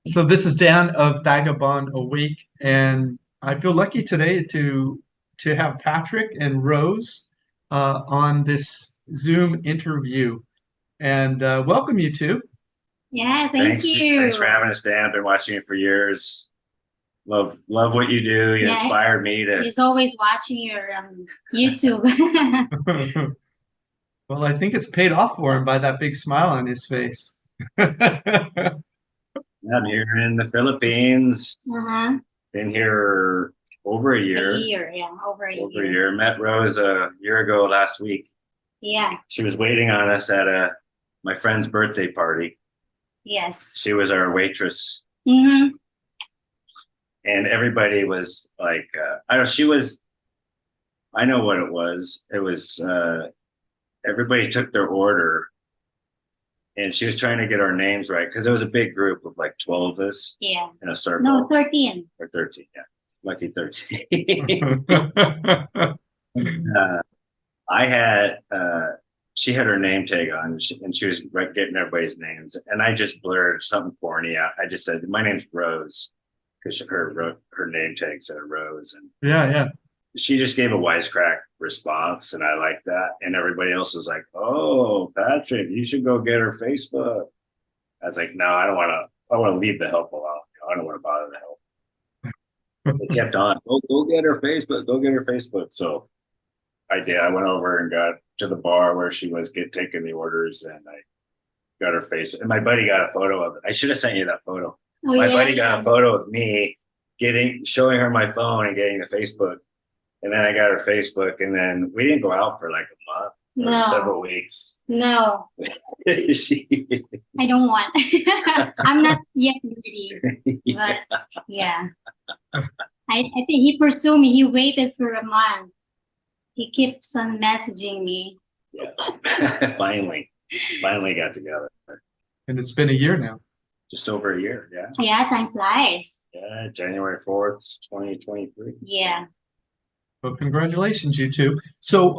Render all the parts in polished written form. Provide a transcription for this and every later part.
So this is Dan of Vagabond Awake, and I feel lucky today to have Patrick and Rose on this Zoom interview. And welcome you two. Yeah, thank Thanks you. for having us, Dan. I've been watching you for years. Love what you do. You inspired me to. He's always watching your YouTube. Well, I think it's paid off for him by that big smile on his face. I'm here in the Philippines. Been here over a year. Over a year. A year. Met Rose a year ago last week. Yeah. She was waiting on us at my friend's birthday party. Yes. She was our waitress. Mm-hmm. And everybody was like, I know what it was. It was, everybody took their order and she was trying to get our names right because it was a big group of like 12 of us. Yeah. In a circle. No, 13. Or 13, yeah. Lucky 13. She had her name tag on and she was getting everybody's names. And I just blurred something corny out. I just said, my name's Rose. Because her name tag said Rose. And yeah. She just gave a wisecrack response, and I liked that. And everybody else was like, "Oh, Patrick, you should go get her Facebook." I was like, "No, I don't want to. I want to leave the help alone. I don't want to bother the help." They kept on, "Go get her Facebook. Go get her Facebook." So I did. I went over and got to the bar where she was taking the orders, and I got her Facebook. And my buddy got a photo of it. I should have sent you that photo. Oh, my buddy got a photo of me showing her my phone and getting the Facebook. And then I got her Facebook, and then we didn't go out for like a month or several weeks. No. I don't want. I'm not yet ready. But yeah. I think he pursued me. He waited for a month. He keeps on messaging me. Yeah. Finally got together. And it's been a year now. Just over a year, yeah. Yeah, time flies. Yeah, January 4th, 2023. Yeah. Well, congratulations, you two. So,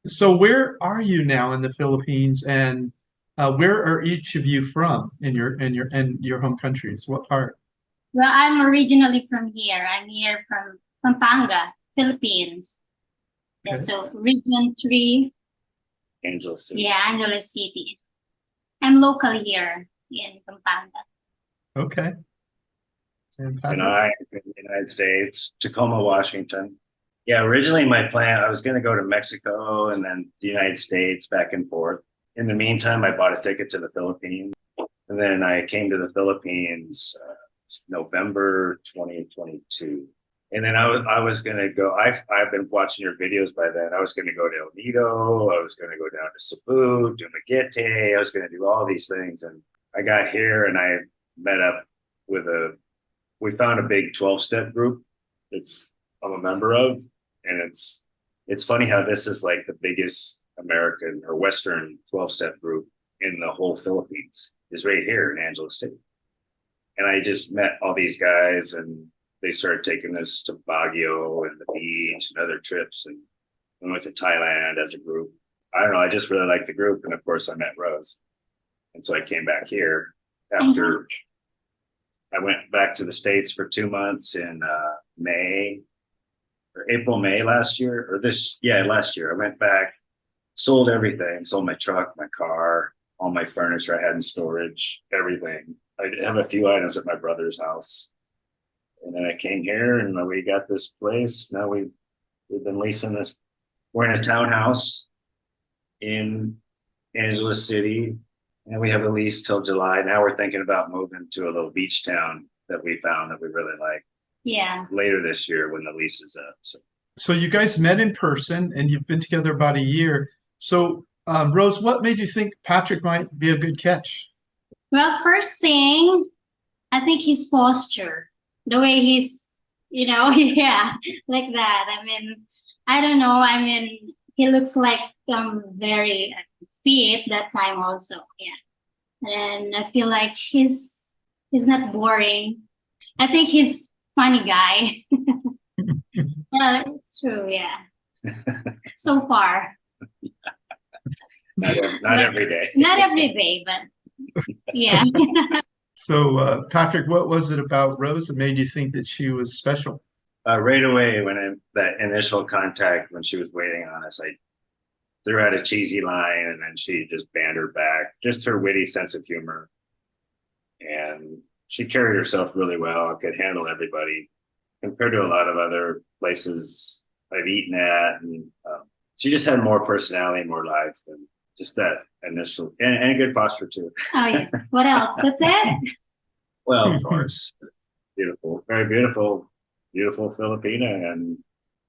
so where are you now in the Philippines, and where are each of you from in your home countries? What part? Well, I'm originally from here. I'm here from Pampanga, Philippines. Okay. Yeah, so Region 3. Angeles City. Yeah, Angeles City. I'm local here in Pampanga. Okay. And I in the United States, Tacoma, Washington. Yeah, originally my plan, I was going to go to Mexico and then the United States back and forth. In the meantime, I bought a ticket to the Philippines. And then I came to the Philippines November 2022. And then I was going to go, I've been watching your videos by then. I was going to go to El Nido. I was going to go down to Cebu, 𝗪𝒏𝒏𝒏𝒏𝒏𝒏𝒏𝒏𝒏𝒏𝒏𝒏𝒏. I was going to do all these things. And I got here and I met up with we found a big 12-step group. I'm a member of, and it's funny how this is like the biggest American or Western 12-step group in the whole Philippines is right here in Angeles City. And I just met all these guys and they started taking us to Baguio and the beach and other trips. And we went to Thailand as a group. I don't know. I just really liked the group. And of course I met Rose. And so I came back here after I went back to the States for 2 months in April, May last year, last year. I went back, sold everything, sold my truck, my car, all my furniture I had in storage, everything. I have a few items at my brother's house. And then I came here and we got this place. Now we've been leasing this. We're in a townhouse in Angeles City, and we have a lease till July. Now we're thinking about moving to a little beach town that we found that we really like. Yeah. Later this year when the lease is up. So you guys met in person and you've been together about a year. So Rose, what made you think Patrick might be a good catch? Well, first thing, I think his posture, the way he's, yeah, like that. I mean, I don't know. I mean, he looks like very fit that time also. Yeah. And I feel like he's not boring. I think he's funny guy. Yeah, it's true. Yeah. So far. Not every day. Not every day, but yeah. So, Patrick, what was it about Rose that made you think that she was special? Right away, that initial contact when she was waiting on us, I threw out a cheesy line, and then she just bantered back. Just her witty sense of humor, and she carried herself really well. Could handle everybody compared to a lot of other places I've eaten at, and she just had more personality, more life, and just that initial and a good posture too. Oh yeah. What else? That's it? Well, of course, beautiful, very beautiful, beautiful Filipina, and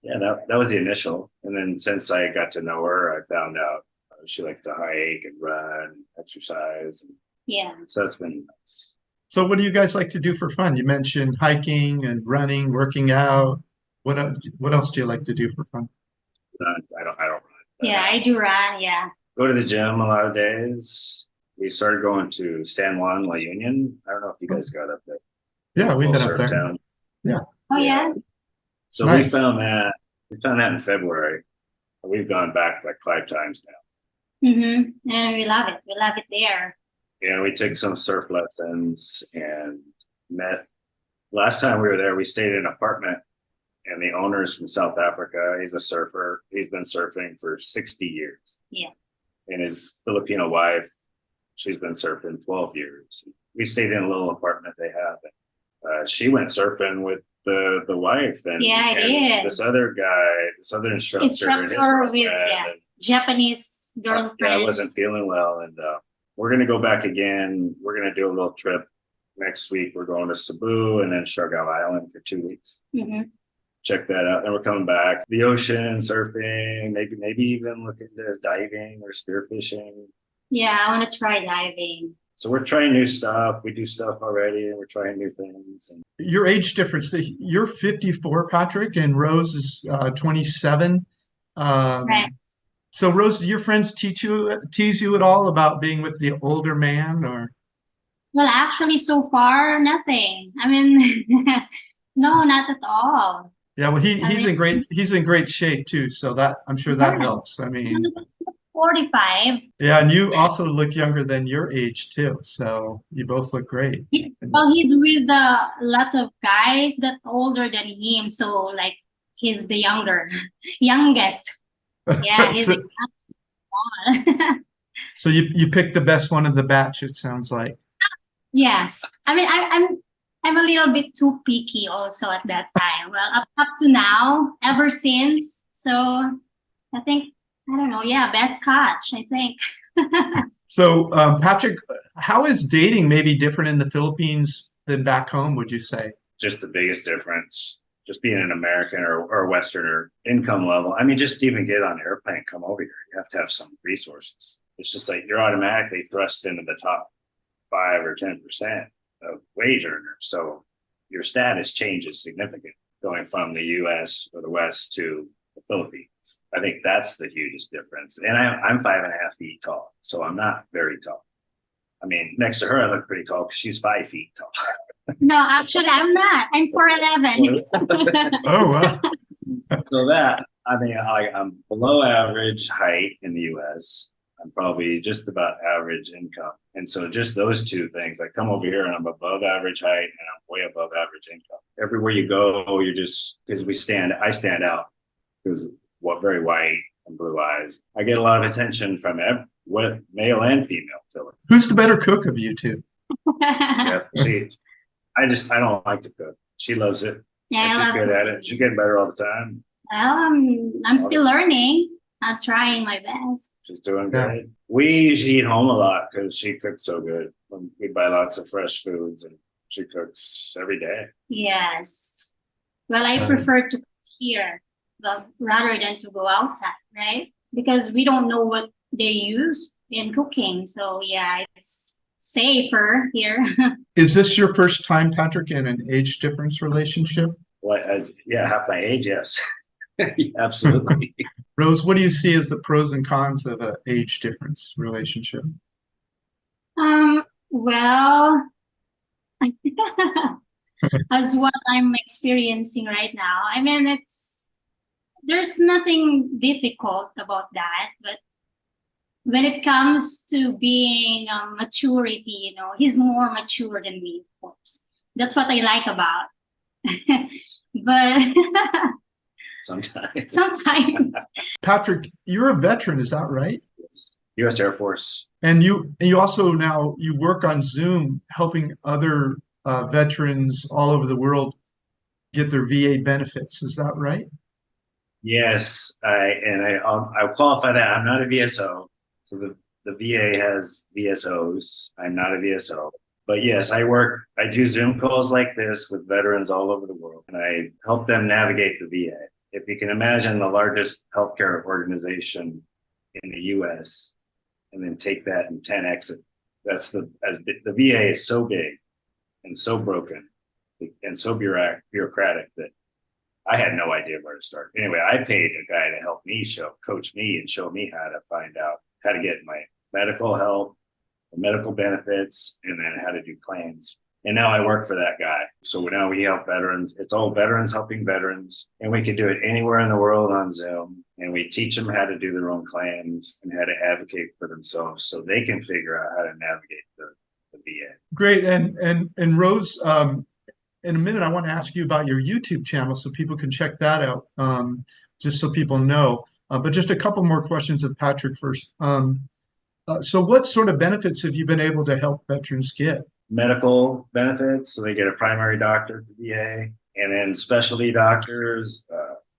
yeah, that was the initial. And then since I got to know her, I found out she likes to hike and run, exercise, and Yeah. so that's been nice. So, what do you guys like to do for fun? You mentioned hiking and running, working out. What else do you like to do for fun? I don't run. Yeah, I do run. Yeah. Go to the gym a lot of days. We started going to San Juan, La Union. I don't know if you guys got up there. Yeah, we've been up Surf there. town. Oh yeah. So Nice. we found that in February. We've gone back like 5 times now. Mm-hmm. And we love it. We love it there. Yeah, we took some surf lessons and met. Last time we were there, we stayed in an apartment, and the owner's from South Africa. He's a surfer. He's been surfing for 60 years. Yeah. And his Filipino wife, she's been surfing 12 years. We stayed in a little apartment they have. She went surfing with the wife and, Yeah, I did. this other guy, this other instructor, and his Instructor with girlfriend, and Japanese girlfriend. yeah, I wasn't feeling well, and we're gonna go back again. We're gonna do a little trip next week. We're going to Cebu and then 𝗏 Island for 2 weeks. Mm-hmm. Check that out. Then we're coming back. The ocean, surfing, maybe even look into diving or spearfishing. Yeah, I want to try diving. So we're trying new stuff. We do stuff already, and we're trying new things. And Your age difference, you're 54, Patrick, and Rose is 27. Right. So, Rose, do your friends tease you at all about being with the older man, or? Well, actually, so far, nothing. I mean, no, not at all. Yeah, well, he's mean- in great shape too, so that I'm sure that helps. I mean, 45. yeah, and you also look younger than your age too, so you both look great. Well, he's with a lot of guys that older than him, so like he's the youngest. Yeah, he's So, the youngest one. so you picked the best one of the batch, it sounds like. Yes, I mean I'm a little bit too picky also at that time. Well, up to now, ever since. So I think I don't know. Yeah, best catch, I think. So, Patrick, how is dating maybe different in the Philippines than back home, would you say? just the biggest difference, just being an American or Westerner, income level. I mean, just to even get on an airplane, come over here, you have to have some resources. It's just like you're automatically thrust into the top 5 or 10% of wage earners. So your status changes significantly going from the US or the West to the Philippines. I think that's the hugest difference. And I'm 5.5 feet tall, so I'm not very tall. I mean, next to her, I look pretty tall because she's 5 feet tall. No, actually, I'm not. I'm 4'11". Oh, wow. So that, I mean, I'm below average height in the US. I'm probably just about average income. And so just those two things, I come over here and I'm above average height and I'm way above average income. Everywhere you go, you're just, because I stand out because very white and blue eyes. I get a lot of attention from male and female Philip. Who's the better cook of you two? Jeff, I don't like to cook. She loves it. Yeah, She's good at it. She's getting better all the time. Well, I'm still learning. I'm trying my best. She's doing Yeah. great. We usually eat home a lot because she cooks so good. We buy lots of fresh foods and she cooks every day. Yes. Well, I prefer to cook here, rather than to go outside, right? Because we don't know what they use in cooking. So yeah, it's safer here. Is this your first time, Patrick, in an age difference relationship? Half my age, yes. Absolutely. Rose, what do you see as the pros and cons of an age difference relationship? Well, as what I'm experiencing right now, I mean, there's nothing difficult about that, but when it comes to being maturity, you know, he's more mature than me, of course. That's what I like about. But Sometimes. sometimes, Patrick, you're a veteran, is that right? It's U.S. Air Force. And you also now you work on Zoom helping other veterans all over the world get their VA benefits. Is that right? Yes, I'll qualify that. I'm not a VSO. So the VA has VSOs. I'm not a VSO. But yes, I do Zoom calls like this with veterans all over the world, and I help them navigate the VA. If you can imagine the largest healthcare organization in the US, and then take that and 10x it, the VA is so big and so broken and so bureaucratic that I had no idea where to start. Anyway, I paid a guy to help me coach me and show me how to find out how to get my medical help, medical benefits, and then how to do claims. And now I work for that guy. So now we help veterans. It's all veterans helping veterans. And we can do it anywhere in the world on Zoom. And we teach them how to do their own claims and how to advocate for themselves so they can figure out how to navigate the VA. Great. And Rose, in a minute, I want to ask you about your YouTube channel so people can check that out, just so people know. But just a couple more questions of Patrick first. So what sort of benefits have you been able to help veterans get? Medical benefits, so they get a primary doctor at the VA, and then specialty doctors,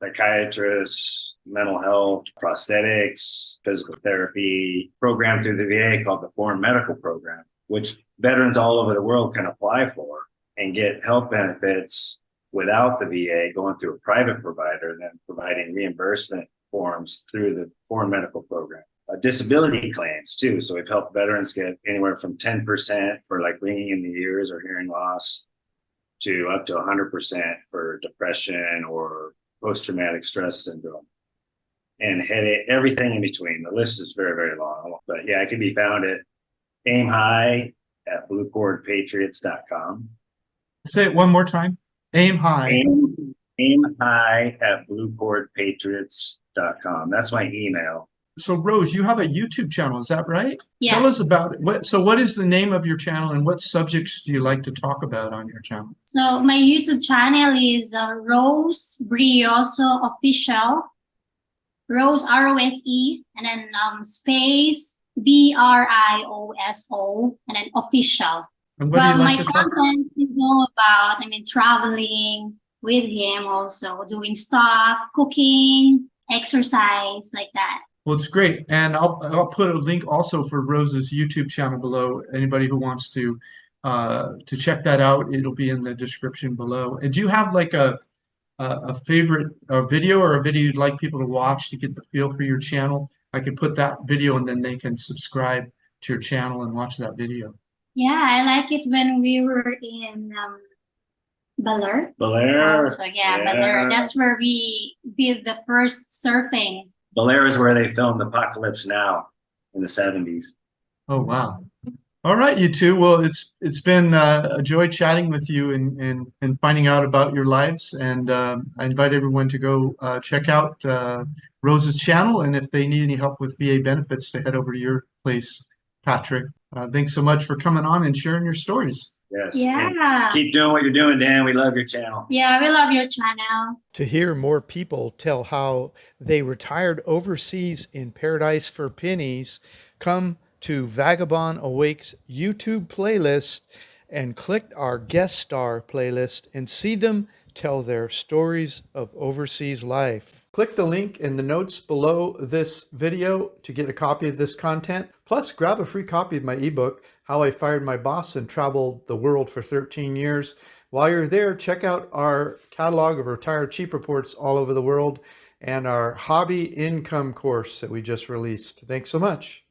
psychiatrists, mental health, prosthetics, physical therapy program through the VA called the Foreign Medical Program, which veterans all over the world can apply for and get health benefits without the VA going through a private provider and then providing reimbursement forms through the Foreign Medical Program. Disability claims too. So we've helped veterans get anywhere from 10% for like ringing in the ears or hearing loss to up to 100% for depression or post-traumatic stress syndrome and headache, everything in between. The list is very, very long. But yeah, it can be found at @aim high@bluecordpatriots.com. Say it one more time. Aim high. Aim high @bluecordpatriots.com. That's my email. So Rose, you have a YouTube channel, is that right? yeah. Tell us about it. So what is the name of your channel and what subjects do you like to talk about on your channel? So my YouTube channel is 𝗪ષ Official. Rose, ROSE, and then space BRIOSO, and then official. And what do you like to my talk content is all about, traveling with him, also doing stuff, cooking, exercise, like that. Well, it's great. And I'll put a link also for Rose's YouTube channel below. Anybody who wants to check that out, it'll be in the description below. And do you have like a favorite video or a video you'd like people to watch to get the feel for your channel? I could put that video and then they can subscribe to your channel and watch that video. Yeah, I like it when we were in Baler. So yeah, Baler. That's where we did the first surfing. Baler is where they filmed Apocalypse Now in the 70s. Oh, wow. All right, you two. Well, it's been a joy chatting with you and finding out about your lives. And I invite everyone to go check out Rose's channel. And if they need any help with VA benefits, to head over to your place, Patrick. Thanks so much for coming on and sharing your stories. Yes. Yeah. And keep doing what you're doing, Dan. We love your channel. Yeah, we love your channel. To hear more people tell how they retired overseas in paradise for pennies, come to Vagabond Awakes YouTube playlist and click our guest star playlist and see them tell their stories of overseas life. Click the link in the notes below this video to get a copy of this content. Plus, grab a free copy of my ebook, How I Fired My Boss and Traveled the World for 13 Years. While you're there, check out our catalog of retired cheap reports all over the world and our hobby income course that we just released. Thanks so much.